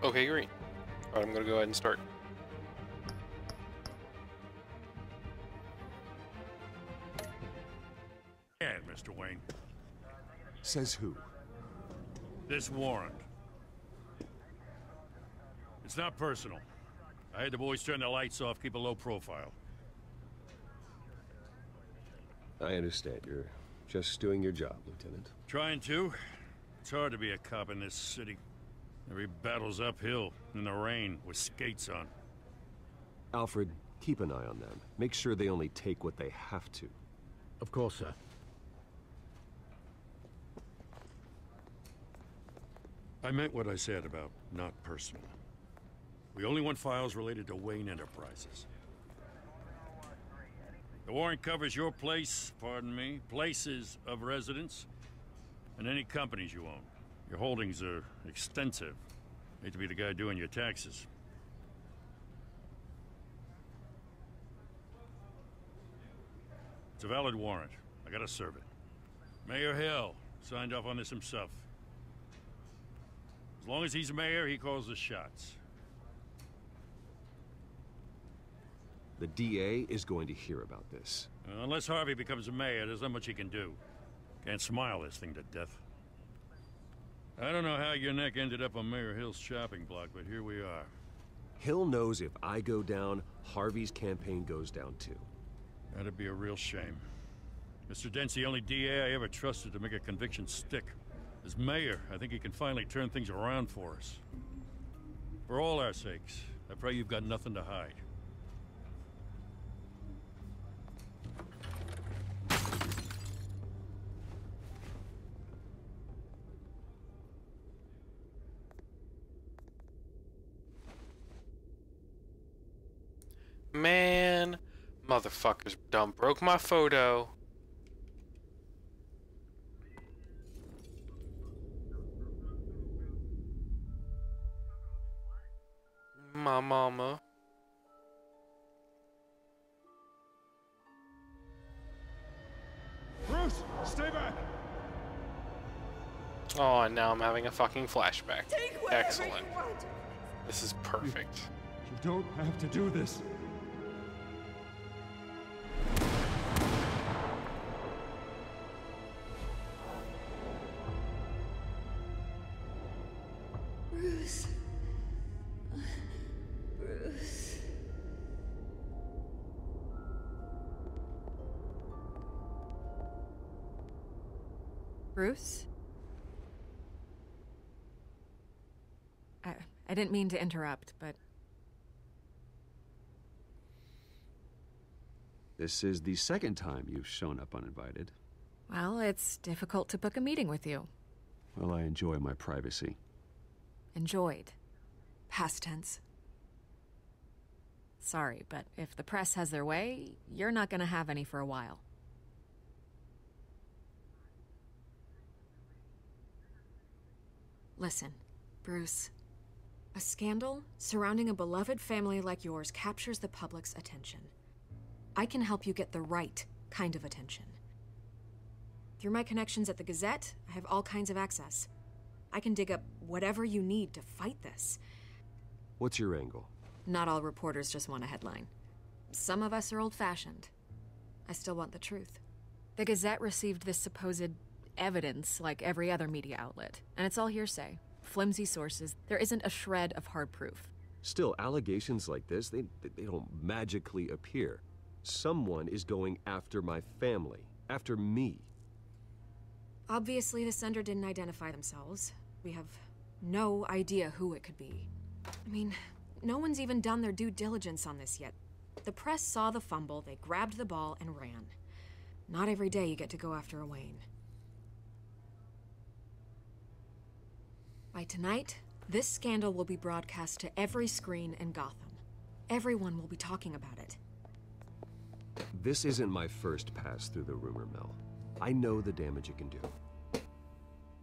Okay, great. Alright, I'm gonna go ahead and start. And Mr. Wayne. Says who? This warrant. It's not personal. I had the boys turn the lights off, keep a low profile. I understand. You're just doing your job, Lieutenant. Trying to. It's hard to be a cop in this city. Every battle's uphill, in the rain, with skates on. Alfred, keep an eye on them. Make sure they only take what they have to. Of course, sir. I meant what I said about not personal. We only want files related to Wayne Enterprises. The warrant covers your place, pardon me, places of residence, and any companies you own. Your holdings are extensive. Hate to be the guy doing your taxes. It's a valid warrant. I gotta serve it. Mayor Hill signed off on this himself. As long as he's mayor, he calls the shots. The DA is going to hear about this. Unless Harvey becomes a mayor, there's not much he can do. Can't smile this thing to death. I don't know how your neck ended up on Mayor Hill's shopping block, but here we are. Hill knows if I go down, Harvey's campaign goes down too. That'd be a real shame. Mr. Dent's the only DA I ever trusted to make a conviction stick. As mayor, I think he can finally turn things around for us. For all our sakes, I pray you've got nothing to hide. Man, motherfuckers done broke my photo. My mama. Bruce, stay back! Oh, and now I'm having a fucking flashback. Take whatever Excellent. you want. This is perfect. You don't have to do this. Bruce. Bruce. Bruce? I didn't mean to interrupt, but... This is the second time you've shown up uninvited. Well, it's difficult to book a meeting with you. Well, I enjoy my privacy. Enjoyed. Past tense. Sorry, but if the press has their way, you're not gonna have any for a while. Listen, Bruce. A scandal surrounding a beloved family like yours captures the public's attention. I can help you get the right kind of attention. Through my connections at the Gazette, I have all kinds of access. I can dig up whatever you need to fight this. What's your angle? Not all reporters just want a headline. Some of us are old-fashioned. I still want the truth. The Gazette received this supposed evidence like every other media outlet, and it's all hearsay. Flimsy sources. There isn't a shred of hard proof. Still, allegations like this, they don't magically appear. Someone is going after my family, after me. Obviously, the sender didn't identify themselves. We have no idea who it could be. I mean, no one's even done their due diligence on this yet. The press saw the fumble, they grabbed the ball and ran. Not every day you get to go after a Wayne. By tonight, this scandal will be broadcast to every screen in Gotham. Everyone will be talking about it. This isn't my first pass through the rumor mill. I know the damage it can do.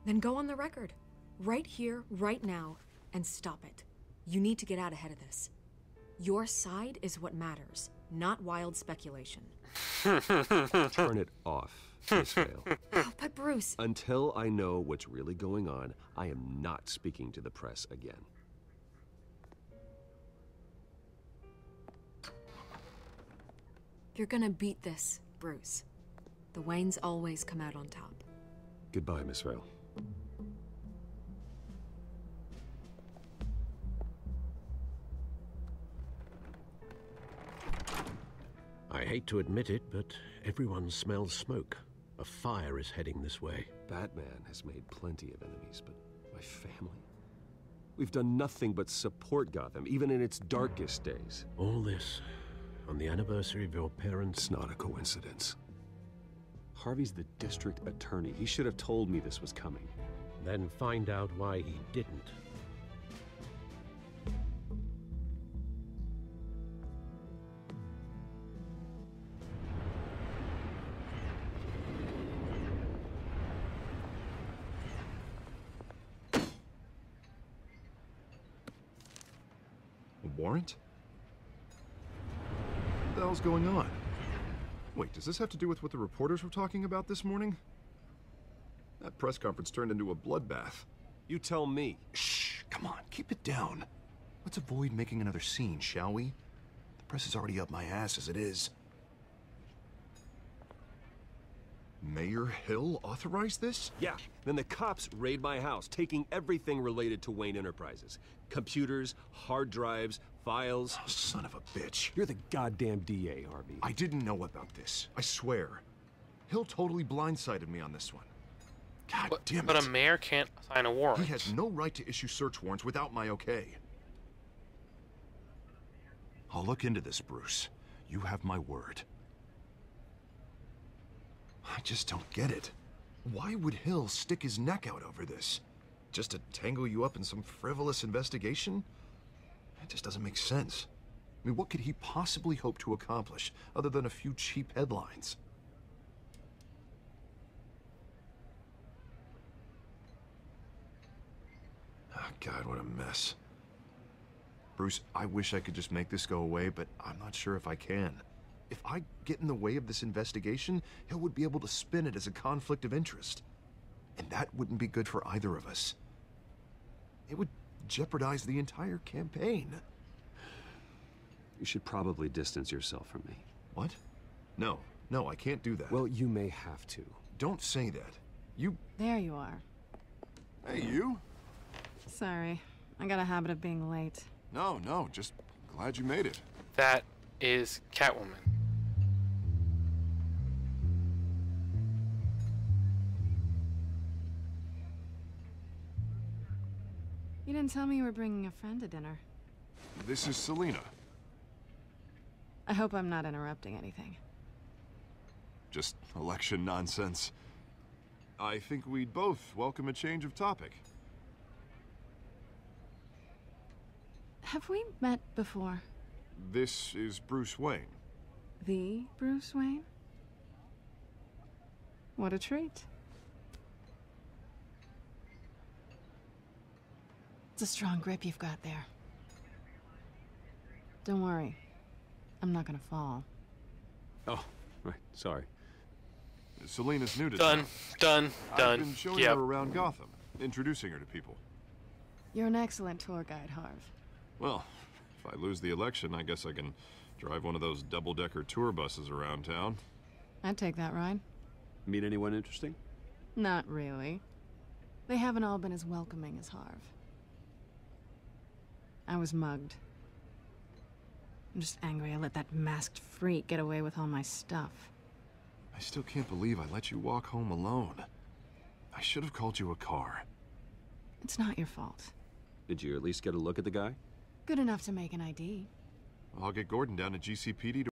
Then go on the record. Right here, right now, and stop it. You need to get out ahead of this. Your side is what matters, not wild speculation. Turn it off, Miss Vale. Oh, but Bruce... Until I know what's really going on, I am not speaking to the press again. You're gonna beat this, Bruce. The Waynes always come out on top. Goodbye, Miss Vale. I hate to admit it, but everyone smells smoke. A fire is heading this way. Batman has made plenty of enemies, but my family? We've done nothing but support Gotham, even in its darkest days. All this on the anniversary of your parents'... It's not a coincidence. Harvey's the district attorney. He should have told me this was coming. Then find out why he didn't. A warrant? What the hell's going on? Wait, does this have to do with what the reporters were talking about this morning? That press conference turned into a bloodbath. You tell me. Shh, come on, keep it down. Let's avoid making another scene, shall we? The press is already up my ass as it is. Mayor Hill authorized this? Yeah, then the cops raid my house, taking everything related to Wayne Enterprises. Computers, hard drives, files. Oh, son of a bitch. You're the goddamn DA, Harvey. I didn't know about this. I swear. Hill totally blindsided me on this one. God damn it. But a mayor can't sign a warrant. He has no right to issue search warrants without my okay. I'll look into this, Bruce. You have my word. I just don't get it. Why would Hill stick his neck out over this? Just to tangle you up in some frivolous investigation? It just doesn't make sense. I mean, what could he possibly hope to accomplish other than a few cheap headlines? Oh, God, what a mess. Bruce, I wish I could just make this go away, but I'm not sure if I can. If I get in the way of this investigation, Hill would be able to spin it as a conflict of interest. And that wouldn't be good for either of us. It would jeopardize the entire campaign. You should probably distance yourself from me. What? No, I can't do that. Well, you may have to. Don't say that. You... There you are. Hey, you? Sorry. I got a habit of being late. No, just glad you made it. That is Catwoman. You didn't tell me you were bringing a friend to dinner. This is Selina. I hope I'm not interrupting anything. Just election nonsense. I think we'd both welcome a change of topic. Have we met before? This is Bruce Wayne. The Bruce Wayne? What a treat. It's a strong grip you've got there. Don't worry. I'm not gonna fall. Oh, right. Sorry. Selina's new to Done. I've been showing her around Gotham, introducing her to people. You're an excellent tour guide, Harv. Well, if I lose the election, I guess I can drive one of those double-decker tour buses around town. I'd take that ride. Meet anyone interesting? Not really. They haven't all been as welcoming as Harv. I was mugged. I'm just angry I let that masked freak get away with all my stuff. I still can't believe I let you walk home alone. I should have called you a car. It's not your fault. Did you at least get a look at the guy? Good enough to make an ID. I'll get Gordon down to GCPD to